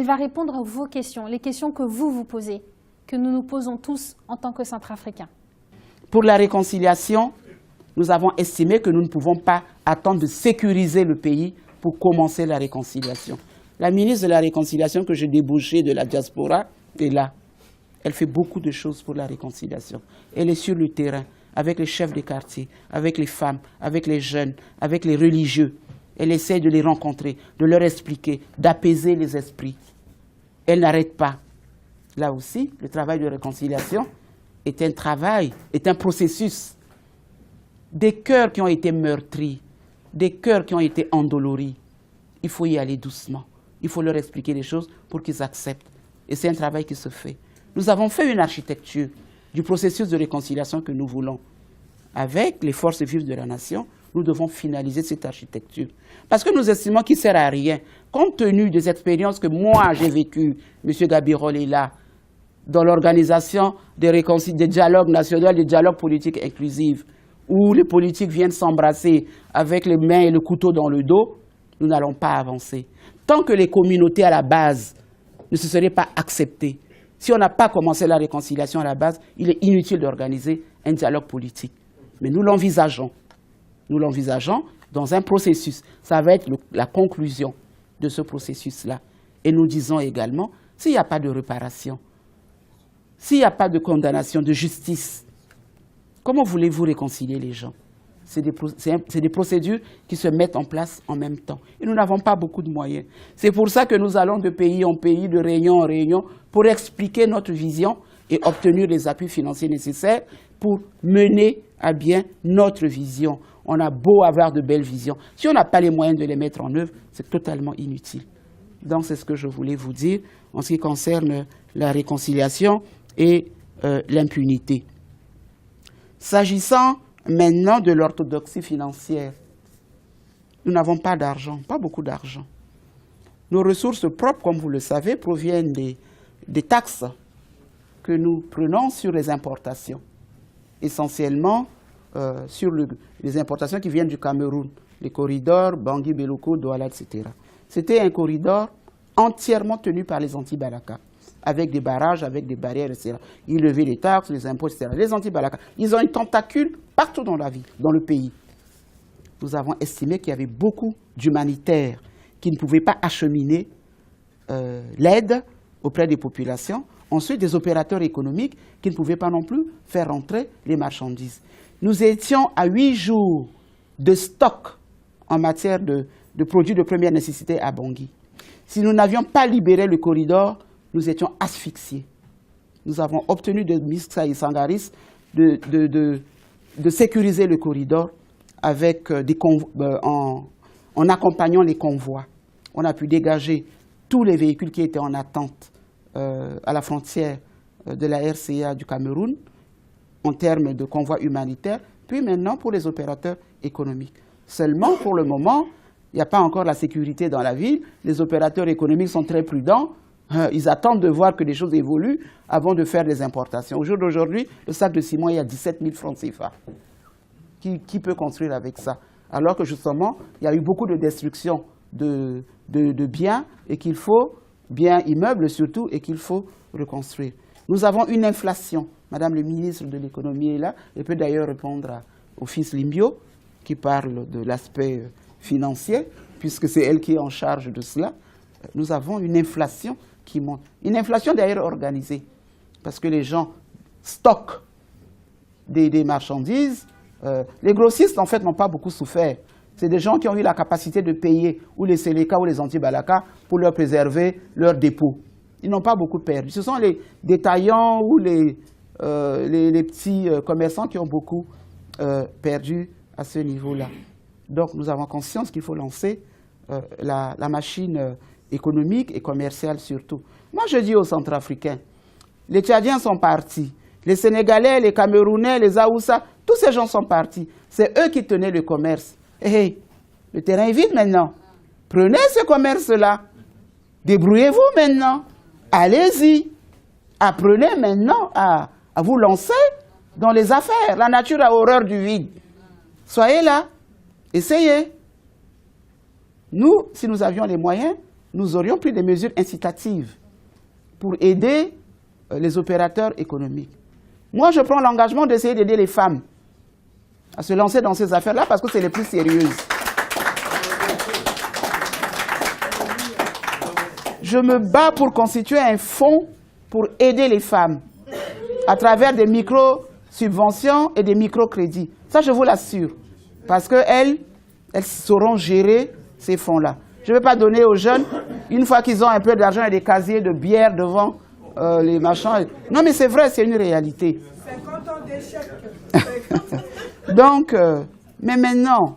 Elle va répondre à vos questions, les questions que vous posez, que nous nous posons tous en tant que Centrafricains. Pour la réconciliation, nous avons estimé que nous ne pouvons pas attendre de sécuriser le pays pour commencer la réconciliation. La ministre de la Réconciliation que j'ai débauchée de la diaspora est là. Elle fait beaucoup de choses pour la réconciliation. Elle est sur le terrain, avec les chefs des quartiers, avec les femmes, avec les jeunes, avec les religieux. Elle essaie de les rencontrer, de leur expliquer, d'apaiser les esprits. Elle n'arrête pas. Là aussi, le travail de réconciliation est un travail, est un processus. Des cœurs qui ont été meurtris, des cœurs qui ont été endoloris, il faut y aller doucement. Il faut leur expliquer les choses pour qu'ils acceptent. Et c'est un travail qui se fait. Nous avons fait une architecture du processus de réconciliation que nous voulons. Avec les forces vives de la nation, nous devons finaliser cette architecture. Parce que nous estimons qu'il ne sert à rien. Compte tenu des expériences que moi j'ai vécues, M. Gabirol est là, dans l'organisation des dialogues nationaux, des dialogues politiques inclusifs, où les politiques viennent s'embrasser avec les mains et le couteau dans le dos, nous n'allons pas avancer. Tant que les communautés à la base ne se seraient pas acceptées, si on n'a pas commencé la réconciliation à la base, il est inutile d'organiser un dialogue politique. Mais nous l'envisageons. Nous l'envisageons dans un processus. Ça va être la conclusion de ce processus-là. Et nous disons également, s'il n'y a pas de réparation, s'il n'y a pas de condamnation, de justice, comment voulez-vous réconcilier les gens? C'est des procédures qui se mettent en place en même temps. Et nous n'avons pas beaucoup de moyens. C'est pour ça que nous allons de pays en pays, de réunion en réunion, pour expliquer notre vision et obtenir les appuis financiers nécessaires pour mener à bien notre vision. On a beau avoir de belles visions. Si on n'a pas les moyens de les mettre en œuvre, c'est totalement inutile. Donc c'est ce que je voulais vous dire en ce qui concerne la réconciliation et l'impunité. S'agissant maintenant de l'orthodoxie financière, nous n'avons pas d'argent, pas beaucoup d'argent. Nos ressources propres, comme vous le savez, proviennent des taxes que nous prenons sur les importations, essentiellement sur les importations qui viennent du Cameroun, les corridors, Bangui, Beloko, Douala, etc. C'était un corridor entièrement tenu par les anti-Balaka, avec des barrages, avec des barrières, etc. Ils levaient les taxes, les impôts, etc. Les anti-Balaka, ils ont une tentacule partout dans la ville, dans le pays. Nous avons estimé qu'il y avait beaucoup d'humanitaires qui ne pouvaient pas acheminer l'aide auprès des populations. Ensuite, des opérateurs économiques qui ne pouvaient pas non plus faire rentrer les marchandises. Nous étions à 8 jours de stock en matière de produits de première nécessité à Bangui. Si nous n'avions pas libéré le corridor, nous étions asphyxiés. Nous avons obtenu de Mr. Sangaris de sécuriser le corridor avec en accompagnant les convois. On a pu dégager tous les véhicules qui étaient en attente à la frontière de la RCA du Cameroun en termes de convois humanitaires, puis maintenant pour les opérateurs économiques. Seulement, pour le moment, il n'y a pas encore la sécurité dans la ville. Les opérateurs économiques sont très prudents. Ils attendent de voir que les choses évoluent avant de faire des importations. Au jour d'aujourd'hui, le sac de ciment est à 17 000 francs CFA. Qui peut construire avec ça? Alors que justement, il y a eu beaucoup de destruction de biens et qu'il faut, biens immeubles surtout, et qu'il faut reconstruire. Nous avons une inflation. Madame le ministre de l'économie est là. Elle peut d'ailleurs répondre au fils Limbio, qui parle de l'aspect financier, puisque c'est elle qui est en charge de cela. Nous avons une inflation qui monte. Une inflation d'ailleurs organisée, parce que les gens stockent des marchandises. Les grossistes, en fait, n'ont pas beaucoup souffert. C'est des gens qui ont eu la capacité de payer ou les Séléka ou les anti-Balaka pour leur préserver leurs dépôts. Ils n'ont pas beaucoup perdu. Ce sont les détaillants ou les petits commerçants qui ont beaucoup perdu à ce niveau-là. Donc nous avons conscience qu'il faut lancer la machine économique et commerciale surtout. Moi je dis aux Centrafricains, les Tchadiens sont partis, les Sénégalais, les Camerounais, les Aoussa, tous ces gens sont partis. C'est eux qui tenaient le commerce. Hey, le terrain est vide maintenant. Prenez ce commerce-là. Débrouillez-vous maintenant. Allez-y. Apprenez maintenant à vous lancer dans les affaires. La nature a horreur du vide. Soyez là. Essayez. Nous, si nous avions les moyens, nous aurions pris des mesures incitatives pour aider les opérateurs économiques. Moi, je prends l'engagement d'essayer d'aider les femmes à se lancer dans ces affaires-là parce que c'est les plus sérieuses. Je me bats pour constituer un fonds pour aider les femmes à travers des micro-subventions et des micro-crédits. Ça, je vous l'assure, parce qu'elles sauront gérer ces fonds-là. Je ne vais pas donner aux jeunes, une fois qu'ils ont un peu d'argent et des casiers de bière devant les machins. Non, mais c'est vrai, c'est une réalité. 50 ans d'échec. Donc, mais maintenant,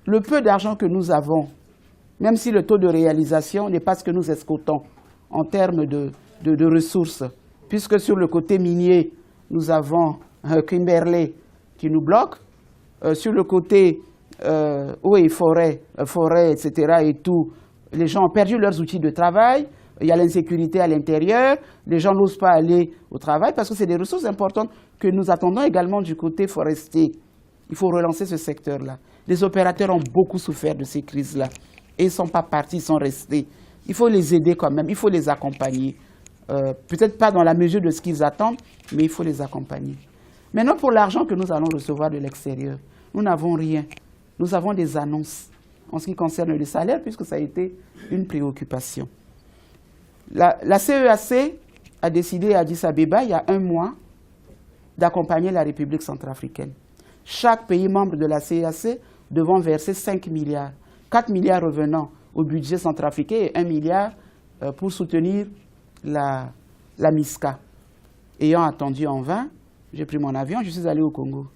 le peu d'argent que nous avons, même si le taux de réalisation n'est pas ce que nous escomptons en termes de ressources, puisque sur le côté minier, nous avons Kimberley qui nous bloque, sur le côté eau et forêt, etc. et tout, les gens ont perdu leurs outils de travail, il y a l'insécurité à l'intérieur, les gens n'osent pas aller au travail parce que c'est des ressources importantes que nous attendons également du côté forestier. Il faut relancer ce secteur-là. Les opérateurs ont beaucoup souffert de ces crises-là et ils ne sont pas partis, ils sont restés. Il faut les aider quand même, il faut les accompagner. Peut-être pas dans la mesure de ce qu'ils attendent, mais il faut les accompagner. Maintenant, pour l'argent que nous allons recevoir de l'extérieur, nous n'avons rien. Nous avons des annonces en ce qui concerne les salaires, puisque ça a été une préoccupation. La CEAC a décidé à Addis Abeba, il y a 1 mois, d'accompagner la République centrafricaine. Chaque pays membre de la CEAC devant verser 5 milliards. 4 milliards revenant au budget centrafricain et 1 milliard pour soutenir la MISCA. Ayant attendu en vain, j'ai pris mon avion, je suis allé au Congo.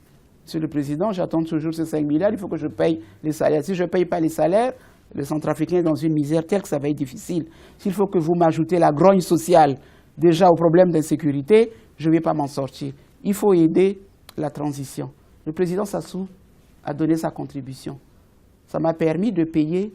Monsieur le Président, j'attends toujours ces 5 milliards, il faut que je paye les salaires. Si je ne paye pas les salaires, le Centrafricain est dans une misère telle que ça va être difficile. S'il faut que vous m'ajoutez la grogne sociale déjà au problème d'insécurité, je ne vais pas m'en sortir. Il faut aider la transition. Le Président Sassou a donné sa contribution. Ça m'a permis de payer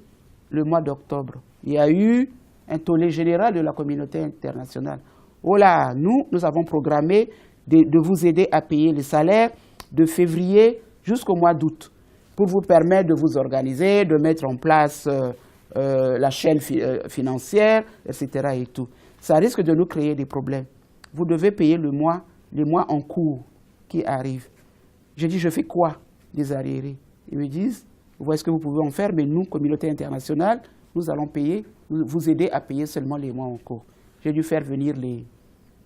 le mois d'octobre. Il y a eu un tollé général de la communauté internationale. Oh là, nous avons programmé de vous aider à payer les salaires de février jusqu'au mois d'août pour vous permettre de vous organiser, de mettre en place la chaîne financière, etc. et tout. Ça risque de nous créer des problèmes. Vous devez payer les mois en cours qui arrivent. Je dis, je fais quoi des arriérés? Ils me disent, voici ce que vous pouvez en faire, mais nous, communauté internationale, nous allons payer, vous aider à payer seulement les mois en cours. J'ai dû faire venir les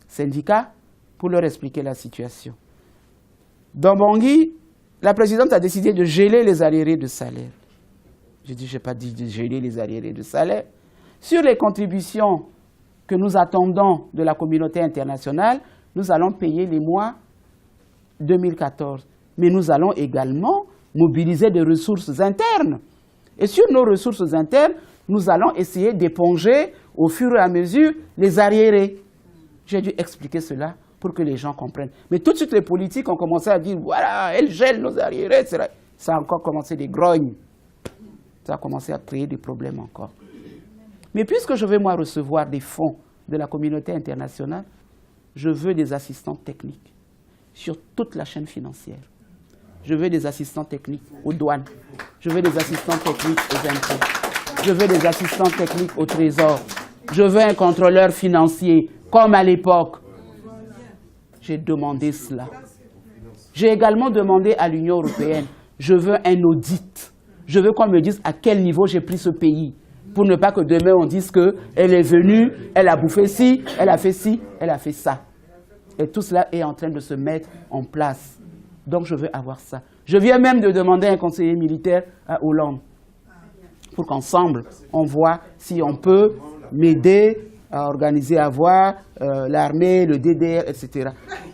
syndicats pour leur expliquer la situation. Dans Bangui, la présidente a décidé de geler les arriérés de salaire. Je dis, je n'ai pas dit de geler les arriérés de salaire. Sur les contributions que nous attendons de la communauté internationale, nous allons payer les mois 2014. Mais nous allons également mobiliser des ressources internes. Et sur nos ressources internes, nous allons essayer d'éponger au fur et à mesure les arriérés. J'ai dû expliquer cela pour que les gens comprennent. Mais tout de suite, les politiques ont commencé à dire, voilà, elle gèle nos arriérés, etc. Ça a encore commencé des grognes. Ça a commencé à créer des problèmes encore. Mais puisque je vais, moi, recevoir des fonds de la communauté internationale, je veux des assistants techniques sur toute la chaîne financière. Je veux des assistants techniques aux douanes. Je veux des assistants techniques aux impôts. Je veux des assistants techniques au trésor. Je veux un contrôleur financier, comme à l'époque. J'ai demandé cela. J'ai également demandé à l'Union européenne, je veux un audit. Je veux qu'on me dise à quel niveau j'ai pris ce pays. Pour ne pas que demain on dise qu'elle est venue, elle a bouffé ci, elle a fait ci, elle a fait ça. Et tout cela est en train de se mettre en place. Donc je veux avoir ça. Je viens même de demander un conseiller militaire à Hollande. Pour qu'ensemble, on voit si on peut m'aider à organiser, à voir l'armée, le DDR, etc.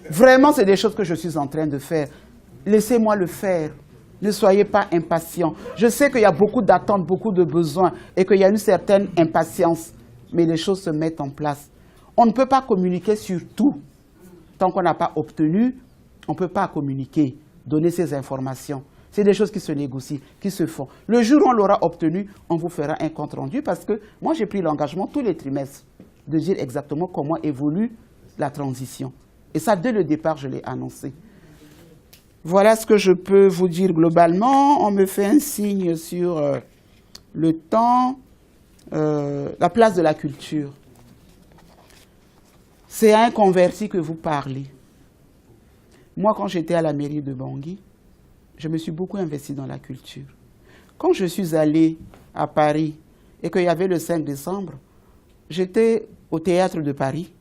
Vraiment, c'est des choses que je suis en train de faire. Laissez-moi le faire. Ne soyez pas impatients. Je sais qu'il y a beaucoup d'attentes, beaucoup de besoins et qu'il y a une certaine impatience. Mais les choses se mettent en place. On ne peut pas communiquer sur tout. Tant qu'on n'a pas obtenu, on ne peut pas communiquer, donner ces informations. C'est des choses qui se négocient, qui se font. Le jour où on l'aura obtenu, on vous fera un compte rendu parce que moi, j'ai pris l'engagement tous les trimestres de dire exactement comment évolue la transition. Et ça, dès le départ, je l'ai annoncé. Voilà ce que je peux vous dire globalement. On me fait un signe sur le temps. la place de la culture. C'est à un converti que vous parlez. Moi, quand j'étais à la mairie de Bangui, je me suis beaucoup investi dans la culture. Quand je suis allé à Paris et qu'il y avait le 5 décembre, j'étais au théâtre de Paris.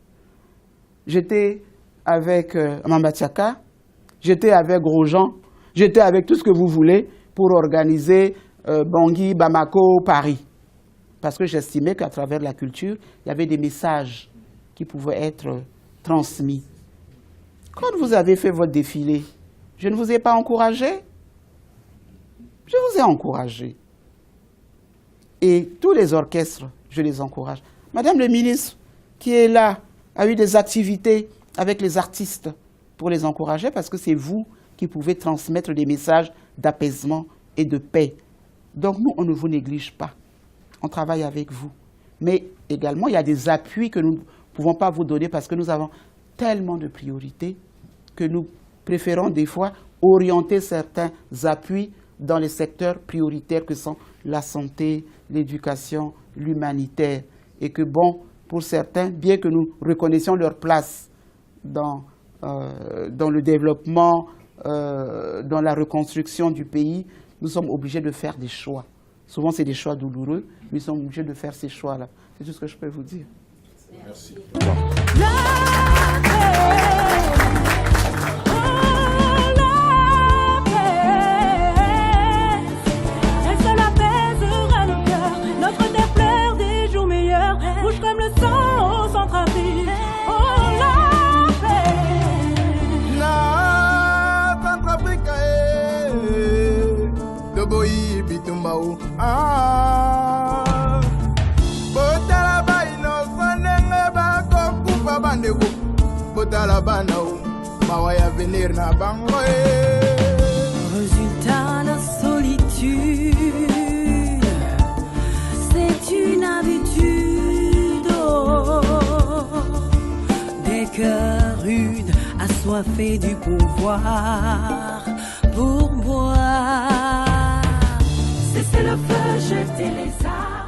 J'étais avec Mamba Tchaka, j'étais avec Grosjean, j'étais avec tout ce que vous voulez pour organiser Bangui, Bamako, Paris. Parce que j'estimais qu'à travers la culture, il y avait des messages qui pouvaient être transmis. Quand vous avez fait votre défilé, je ne vous ai pas encouragé. Je vous ai encouragé. Et tous les orchestres, je les encourage. Madame le ministre, qui est là, a eu des activités avec les artistes pour les encourager parce que c'est vous qui pouvez transmettre des messages d'apaisement et de paix. Donc nous, on ne vous néglige pas. On travaille avec vous. Mais également, il y a des appuis que nous ne pouvons pas vous donner parce que nous avons tellement de priorités que nous préférons des fois orienter certains appuis dans les secteurs prioritaires que sont la santé, l'éducation, l'humanitaire. Et que bon, pour certains, bien que nous reconnaissions leur place dans le développement, dans la reconstruction du pays, nous sommes obligés de faire des choix. Souvent, c'est des choix douloureux, mais nous sommes obligés de faire ces choix-là. C'est tout ce que je peux vous dire. Merci. Résultat, la solitude, c'est une habitude. Des cœurs rudes, assoiffés du pouvoir, pour boire. Cessez le feu, jetez les armes.